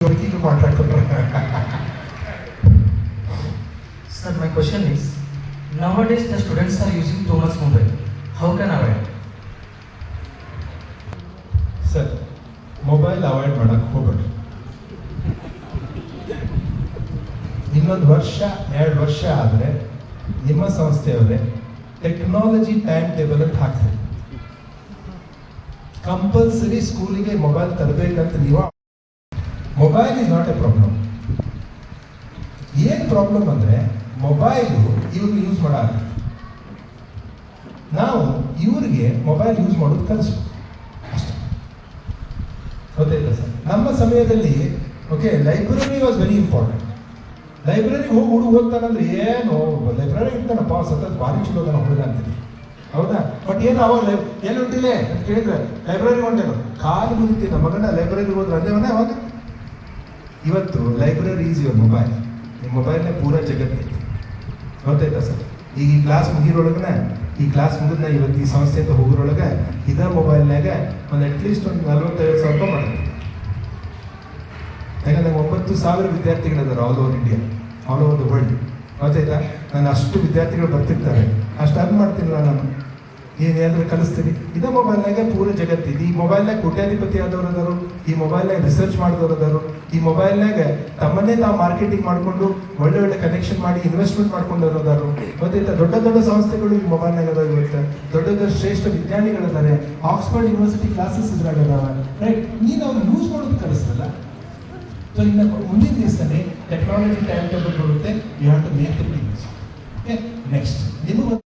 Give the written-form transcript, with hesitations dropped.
Sir, my question is, nowadays the students are using too much mobile. How can avoid? Sir, mobile avoid ಮಾಡಕ್ಕೆ ಹೋಗ್ಬೇಡಿ. ಇನ್ನೊಂದು ವರ್ಷ 2 ವರ್ಷ ಆದರೆ ನಿಮ್ಮ ಸಂಸ್ಥೆಯವರೇ ಟೆಕ್ನಾಲಜಿ ಟೈಮ್ ಟೇಬಲ್ ಅಂತ ಹಾಕ್ತಾರೆ. ಕಂಪಲ್ಸರಿ ಸ್ಕೂಲಿಗೆ ಮೊಬೈಲ್ ತರಬೇಕಂತ ನೀವು. Mobile is not A problem. ಏನು ಪ್ರಾಬ್ಲಮ್ ಅಂದರೆ ಮೊಬೈಲು ಇವ್ರಿಗೆ ಯೂಸ್ ಮಾಡಾಗ ನಾವು ಇವ್ರಿಗೆ ಮೊಬೈಲ್ ಯೂಸ್ ಮಾಡೋದು ಕಲಿಸ್ಬೇಕು ಅಷ್ಟೇ. ಗೊತ್ತಾಯ್ತಾ ಸರ್? ನಮ್ಮ ಸಮಯದಲ್ಲಿ ಲೈಬ್ರರಿ ವಾಸ್ ವೆರಿ ಇಂಪಾರ್ಟೆಂಟ್. ಲೈಬ್ರರಿಗೆ ಹೋಗಿ ಹುಡುಗ ಹೋಗ್ತಾನಂದ್ರೆ ಏನು ಲೈಬ್ರರಿ ಇರ್ತಾನಪ್ಪ ಸತತ್ ಭಾರಿ ಚಲೋ ಅದನ್ನ ಹುಡುಗ ಅಂತೀನಿ, ಹೌದಾ? ಬಟ್ ಏನು ಅವಾಗ ಏನು ಹೊಂಟಿಲ್ಲ ಅಂತ ಕೇಳಿದ್ರೆ ಲೈಬ್ರರಿ ಹೊಂಟೇನು ಕಾಲು ಮುಗಿತಿ ನಮ್ಮ ಮಗನ ಲೈಬ್ರರಿಗೆ ಹೋದ್ರೆ ಅಂದೇವನೇ ಅವಾಗ. ಇವತ್ತು ಲೈಬ್ರರಿ ಈಸ್ ಯುವರ್ ಮೊಬೈಲ್. ನಿಮ್ಮ ಮೊಬೈಲ್ನೇ ಪೂರ ಜಗತ್ತಿತ್ತು. ಗೊತ್ತಾಯ್ತಾ ಸರ್? ಈಗ ಈ ಕ್ಲಾಸ್ ಮುಗಿರೋಳಗನ ಈ ಕ್ಲಾಸ್ ಮುಗಿದ್ನ ಇವತ್ತು ಈ ಸಂಸ್ಥೆ ಅಂತ ಹೋಗಿರೊಳಗೆ ಇದೇ ಮೊಬೈಲ್ನಾಗ ಒಂದು ಅಟ್ಲೀಸ್ಟ್ ಒಂದು 45,000 ರೂಪಾಯಿ ಮಾಡುತ್ತೆ. ಯಾಕಂದ್ರೆ 9,000 ವಿದ್ಯಾರ್ಥಿಗಳಿದ್ದಾರೆ all over India, all over the world. ಗೊತ್ತಾಯ್ತಾ? ನಾನು ಅಷ್ಟು ವಿದ್ಯಾರ್ಥಿಗಳು ಬರ್ತಿರ್ತಾರೆ, ಅಷ್ಟು ಅರ್ನ್ ಮಾಡ್ತೀನಿಲ್ಲ ನಾನು. ಏನಾದರೂ ಕಲಿಸ್ತೀನಿ. ಇದೇ ಮೊಬೈಲ್ನಾಗೆ ಪೂರ ಜಗತ್ತಿದೆ. ಈ ಮೊಬೈಲ್ನಾಗ ಕೋಟ್ಯಾಧಿಪತಿ ಆದವ್ರು ಅದಾರು, ಈ ಮೊಬೈಲ್ನಾಗ ರಿಸರ್ಚ್ ಮಾಡಿದವ್ರು ಅದಾರು, ಈ ಮೊಬೈಲ್ನಾಗ ತಮ್ಮನ್ನೇ ತಾವು ಮಾರ್ಕೆಟಿಂಗ್ ಮಾಡಿಕೊಂಡು ಒಳ್ಳೆ ಒಳ್ಳೆ ಕನೆಕ್ಷನ್ ಮಾಡಿ ಇನ್ವೆಸ್ಟ್ಮೆಂಟ್ ಮಾಡ್ಕೊಂಡವ್ರು ಅದಾರು. ಗೊತ್ತಾಯ್ತಾ? ದೊಡ್ಡ ದೊಡ್ಡ ಸಂಸ್ಥೆಗಳು ಈ ಮೊಬೈಲ್ನಾಗ ಅದಾವ. ಇವತ್ತು ದೊಡ್ಡ ದೊಡ್ಡ ಶ್ರೇಷ್ಠ ವಿಜ್ಞಾನಿಗಳಿದ್ದಾರೆ. ಆಕ್ಸ್ಫರ್ಡ್ ಯೂನಿವರ್ಸಿಟಿ ಕ್ಲಾಸಸ್ ಇದ್ರಾಗ ಅದಾವ. ರೈಟ್? ನೀನು ಅವ್ರು ಯೂಸ್ ಮಾಡೋದು ಕಲಿಸ್ತಲ್ಲ. ಸೊ ಇನ್ನು ಮುಂದಿನ ದಿವಸನೇ ಟೆಕ್ನಾಲಜಿ ಟೈಮ್ ಟೇಬಲ್ ಬರುತ್ತೆ. You have to make the things. Next ನಿಮಗೆ